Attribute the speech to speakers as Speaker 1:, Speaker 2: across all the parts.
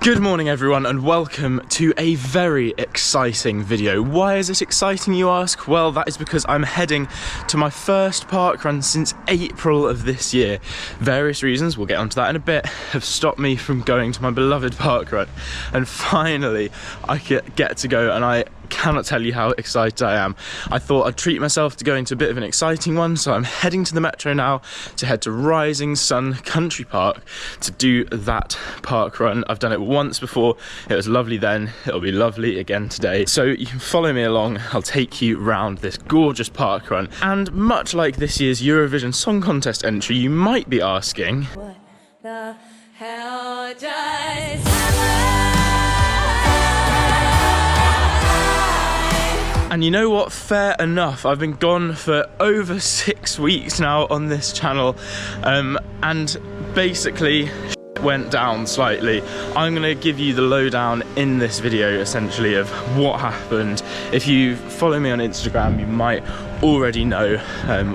Speaker 1: Good morning everyone and welcome to a very exciting video. Why is it exciting, you ask? Well, that is because I'm heading to my first park run since April of this year. Various reasons, we'll get onto that in a bit, have stopped me from going to my beloved park run. And finally, I get to go, and I cannot tell you how excited I am. I thought I'd treat myself to going to a bit of an exciting one, so I'm heading to the metro now to head to Rising Sun Country Park to do that park run. I've done it once before, it was lovely then, it'll be lovely again today. So you can follow me along, I'll take you round this gorgeous park run. And much like this year's Eurovision Song Contest entry, you might be asking, what the hell does And you know what, fair enough, I've been gone for over 6 weeks now on this channel, and basically went down slightly. I'm going to give you the lowdown in this video essentially of what happened. If you follow me on Instagram you might already know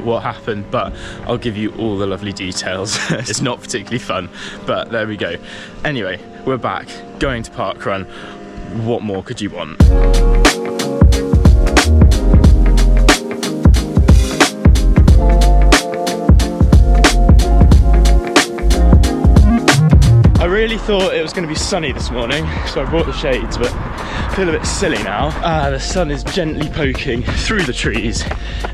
Speaker 1: what happened, but I'll give you all the lovely details. It's not particularly fun, but there we go. Anyway, we're back, going to parkrun. What more could you want? I really thought it was going to be sunny this morning, so I brought the shades, but I feel a bit silly now. The sun is gently poking through the trees,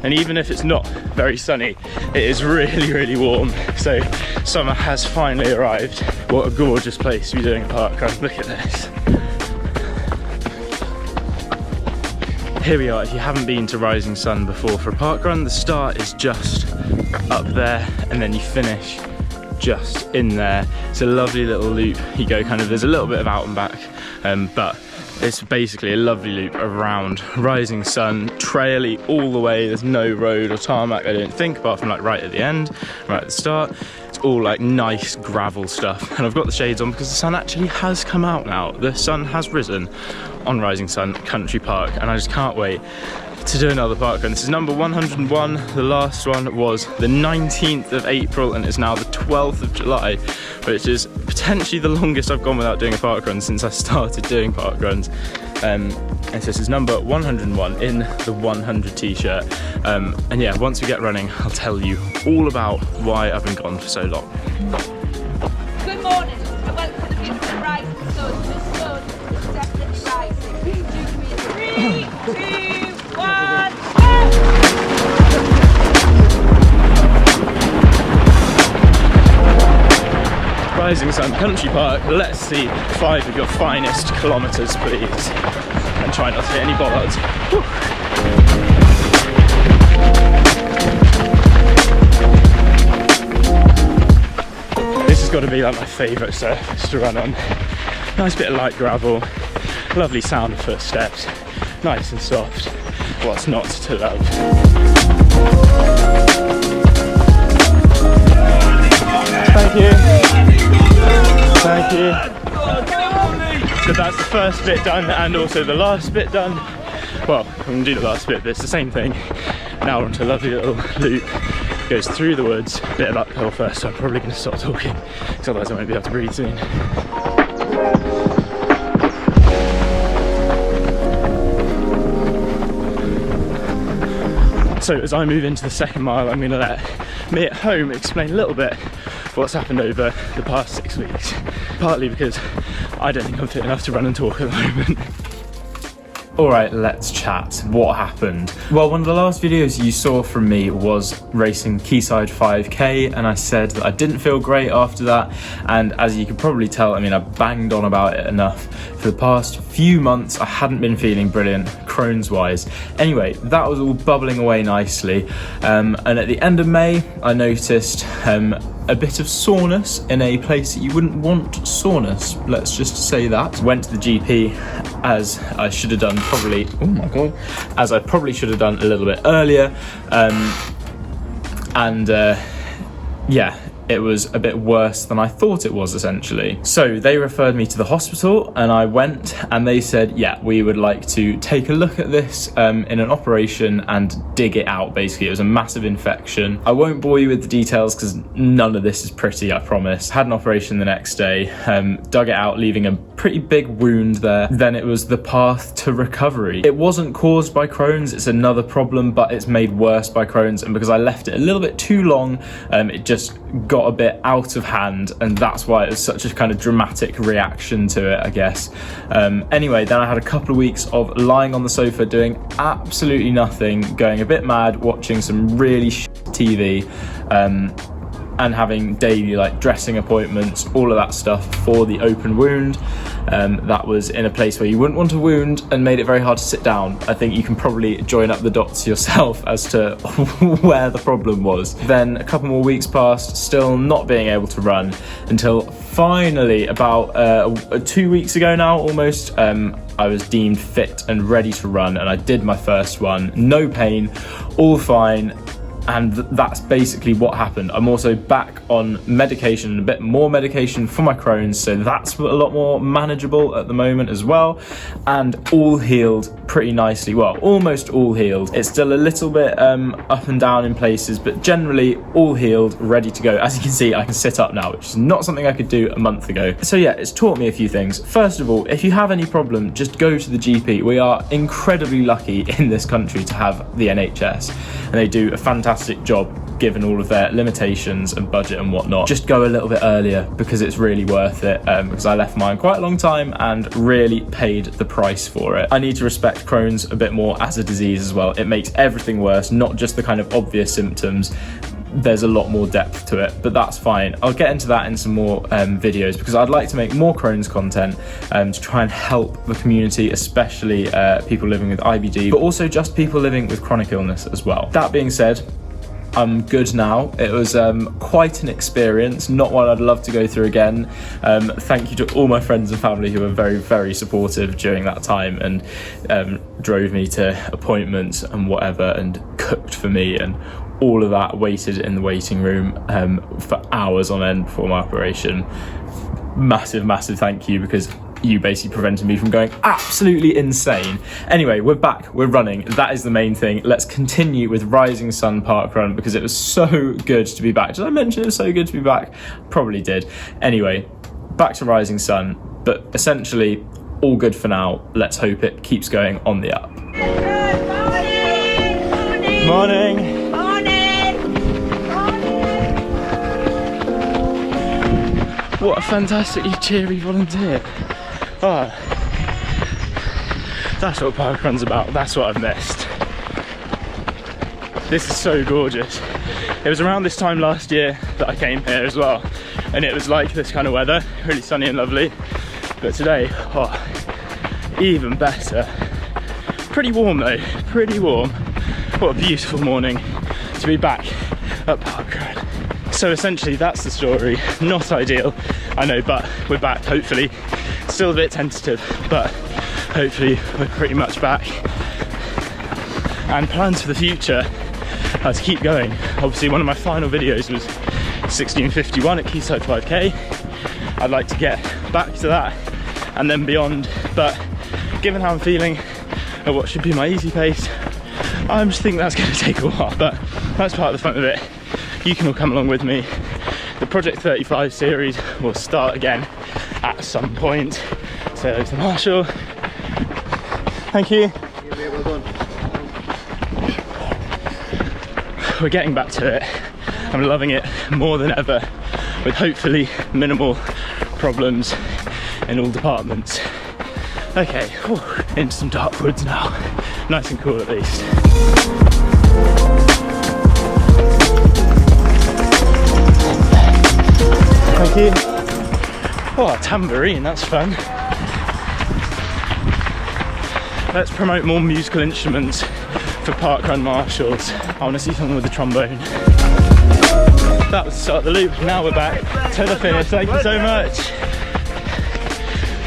Speaker 1: and even if it's not very sunny, it is really, really warm. So summer has finally arrived. What a gorgeous place to be doing a park run. Look at this. Here we are. If you haven't been to Rising Sun before for a park run, the start is just up there, and then you finish just in there. It's a lovely little loop. You go kind of, there's a little bit of out and back, but it's basically a lovely loop around Rising Sun, traily all the way. There's no road or tarmac, I don't think, apart from like right at the end, right at the start. It's all like nice gravel stuff, and I've got the shades on because the sun actually has come out now. The sun has risen on Rising Sun Country Park, and I just can't wait to do another park run. This is number 101. The last one was the 19th of April and it's now the 12th of July, which is potentially the longest I've gone without doing a park run since I started doing park runs. And so this is number 101 in the 100 t-shirt. And yeah, once we get running, I'll tell you all about why I've been gone for so long.
Speaker 2: Good morning and welcome to the beautiful Rising Sun. The sun is definitely rising. 3, 2, 1,
Speaker 1: Rising Sun Country Park, let's see 5 of your finest kilometres please. And try not to hit any bollards. Whew. This has got to be like my favourite surface to run on. Nice bit of light gravel, lovely sound of footsteps, nice and soft. What's not to love? Thank you. Thank you. So that's the first bit done and also the last bit done. Well, I'm going to do the last bit, but it's the same thing. Now we're onto a lovely little loop. Goes through the woods, bit of uphill first, so I'm probably going to stop talking because otherwise I won't be able to breathe soon. So as I move into the second mile, I'm going to let me at home explain a little bit what's happened over the past 6 weeks. Partly because I don't think I'm fit enough to run and talk at the moment. Alright, let's chat. What happened? Well, one of the last videos you saw from me was racing Quayside 5k, and I said that I didn't feel great after that, and as you can probably tell, I mean, I banged on about it enough. For the past few months I hadn't been feeling brilliant, Crohn's wise. Anyway, that was all bubbling away nicely, and at the end of May I noticed a bit of soreness in a place that you wouldn't want soreness, let's just say that. Went to the GP as I should have done probably, oh my god, as I probably should have done a little bit earlier, yeah, it was a bit worse than I thought it was essentially. So they referred me to the hospital and I went, and they said, yeah, we would like to take a look at this in an operation and dig it out. Basically, it was a massive infection. I won't bore you with the details because none of this is pretty, I promise. Had an operation the next day, dug it out, leaving a pretty big wound there. Then it was the path to recovery. It wasn't caused by Crohn's, it's another problem, but it's made worse by Crohn's, and because I left it a little bit too long, it just got a bit out of hand, and that's why it was such a kind of dramatic reaction to it, I guess. Anyway, then I had a couple of weeks of lying on the sofa doing absolutely nothing, going a bit mad, watching some really TV, and having daily like dressing appointments, all of that stuff for the open wound. That was in a place where you wouldn't want a wound and made it very hard to sit down. I think you can probably join up the dots yourself as to where the problem was. Then a couple more weeks passed, still not being able to run, until finally about 2 weeks ago now almost, I was deemed fit and ready to run, and I did my first one. No pain, all fine. And that's basically what happened. I'm also back on medication, a bit more medication for my Crohn's, so that's a lot more manageable at the moment as well, and all healed pretty nicely. Well, almost all healed. It's still a little bit up and down in places, but generally all healed, ready to go. As you can see, I can sit up now, which is not something I could do a month ago. So yeah, it's taught me a few things. First of all, if you have any problem, just go to the GP. We are incredibly lucky in this country to have the NHS, and they do a fantastic job given all of their limitations and budget and whatnot. Just go a little bit earlier because it's really worth it, because I left mine quite a long time and really paid the price for it. I need to respect Crohn's a bit more as a disease as well. It makes everything worse, not just the kind of obvious symptoms. There's a lot more depth to it, but that's fine. I'll get into that in some more videos, because I'd like to make more Crohn's content to try and help the community, especially people living with IBD, but also just people living with chronic illness as well. That being said, I'm good now. It was quite an experience, not one I'd love to go through again. Thank you to all my friends and family who were very, very supportive during that time, and drove me to appointments and whatever, and cooked for me and all of that, waited in the waiting room for hours on end before my operation. Massive thank you, because you basically prevented me from going absolutely insane. Anyway, we're back, we're running. That is the main thing. Let's continue with Rising Sun Parkrun, because it was so good to be back. Did I mention it was so good to be back? Probably did. Anyway, back to Rising Sun, but essentially all good for now. Let's hope it keeps going on the up.
Speaker 2: Good morning!
Speaker 1: Morning! What a fantastically cheery volunteer. Oh, that's what parkrun's about. That's what I've missed. This is so gorgeous. It was around this time last year that I came here as well, and it was like this kind of weather, really sunny and lovely. But today, oh, even better. Pretty warm though, pretty warm. What a beautiful morning to be back at parkrun. So essentially that's the story. Not ideal, I know, but we're back, hopefully. Still a bit tentative, but hopefully we're pretty much back. And plans for the future are to keep going. Obviously one of my final videos was 16:51 at Quayside 5k. I'd like to get back to that and then beyond, but given how I'm feeling at what should be my easy pace, I just think that's going to take a while, but that's part of the fun of it. You can all come along with me. The Project 35 series will start again at some point. Say hello to Marshall. Thank you.
Speaker 3: Well done.
Speaker 1: We're getting back to it. I'm loving it more than ever, with hopefully minimal problems in all departments. Okay, into some dark woods now. Nice and cool at least. Thank you. Oh, a tambourine, that's fun. Let's promote more musical instruments for parkrun marshals. I want to see someone with a trombone. That was the start of the loop. Now we're back to the finish. Thank you so much.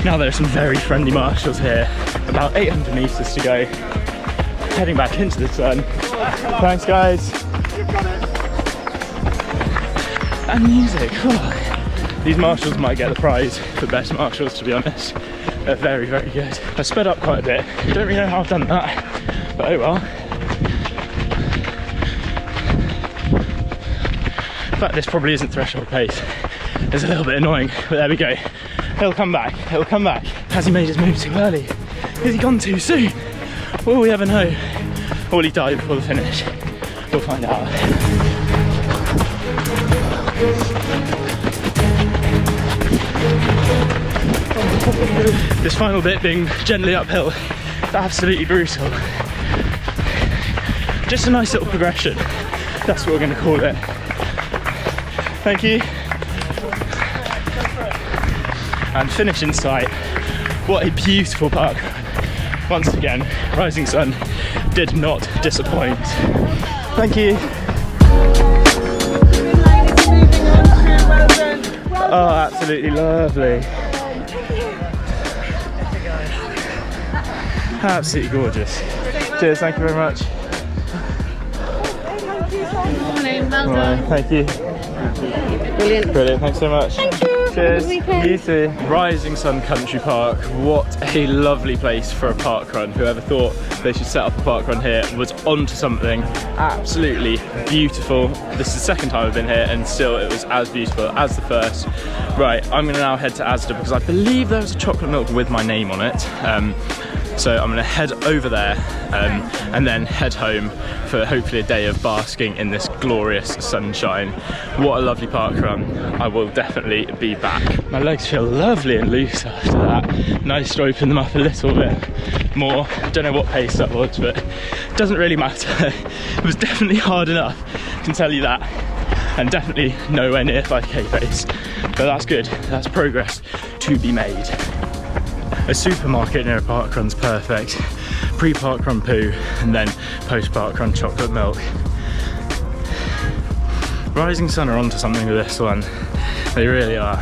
Speaker 1: Now there are some very friendly marshals here. About 800 meters to go. Heading back into the sun. Thanks, guys. And music. Oh. These marshals might get the prize for best marshals, to be honest. They're very, very good. I sped up quite a bit. Don't really know how I've done that, but oh well. In fact, this probably isn't threshold pace. It's a little bit annoying, but there we go. He'll come back, he'll come back. Has he made his move too early? Has he gone too soon? Will we ever know? Or will he die before the finish? We'll find out. This final bit being gently uphill, absolutely brutal. Just a nice little progression. That's what we're going to call it. Thank you. And finish in sight. What a beautiful park. Once again, rising sun did not disappoint. Thank you. Oh, absolutely lovely. Absolutely gorgeous. Cheers, thank you very much.
Speaker 3: Morning, well done.
Speaker 1: Thank you.
Speaker 3: Brilliant.
Speaker 1: Brilliant, thanks so much.
Speaker 3: Thank you.
Speaker 1: Cheers.
Speaker 3: Have a good weekend.
Speaker 1: You too. Rising Sun Country Park. What a lovely place for a park run. Whoever thought they should set up a park run here was onto something. Absolutely beautiful. This is the second time I've been here and still it was as beautiful as the first. Right, I'm going to now head to Asda because I believe there was a chocolate milk with my name on it. So I'm going to head over there and then head home for hopefully a day of basking in this glorious sunshine. What a lovely park run. I will definitely be back. My legs feel lovely and loose after that. Nice to open them up a little bit more. I don't know what pace that was, but it doesn't really matter. It was definitely hard enough, I can tell you that. And definitely nowhere near 5k pace. But that's good, that's progress to be made. A supermarket near a parkrun's perfect. Pre-parkrun poo and then post-parkrun chocolate milk. Rising Sun are onto something with this one. They really are.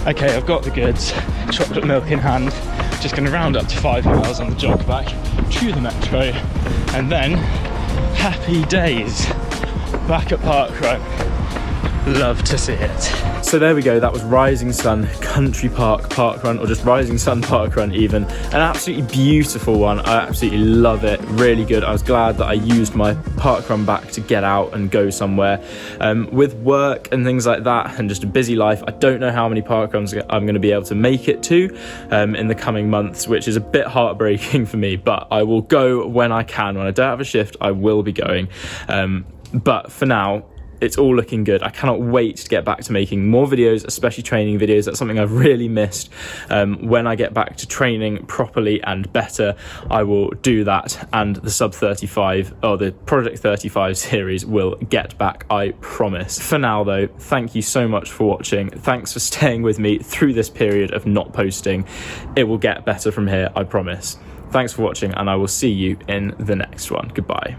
Speaker 1: Okay, I've got the goods. Chocolate milk in hand. Just going to round up to 5 miles on the jog back to the metro. And then, happy days. Back at parkrun. Love to see it. So there we go, that was Rising Sun Country Park Parkrun, or just Rising Sun Parkrun even. An absolutely beautiful one. I absolutely love it, really good. I was glad that I used my parkrun back to get out and go somewhere. With work and things like that and just a busy life, I don't know how many parkruns I'm going to be able to make it to in the coming months, which is a bit heartbreaking for me, but I will go when I can. When I don't have a shift, I will be going. But for now, it's all looking good. I cannot wait to get back to making more videos, especially training videos. That's something I've really missed. When I get back to training properly and better, I will do that. And the Sub 35 or the Project 35 series will get back, I promise. For now though, thank you so much for watching. Thanks for staying with me through this period of not posting. It will get better from here, I promise. Thanks for watching and I will see you in the next one. Goodbye.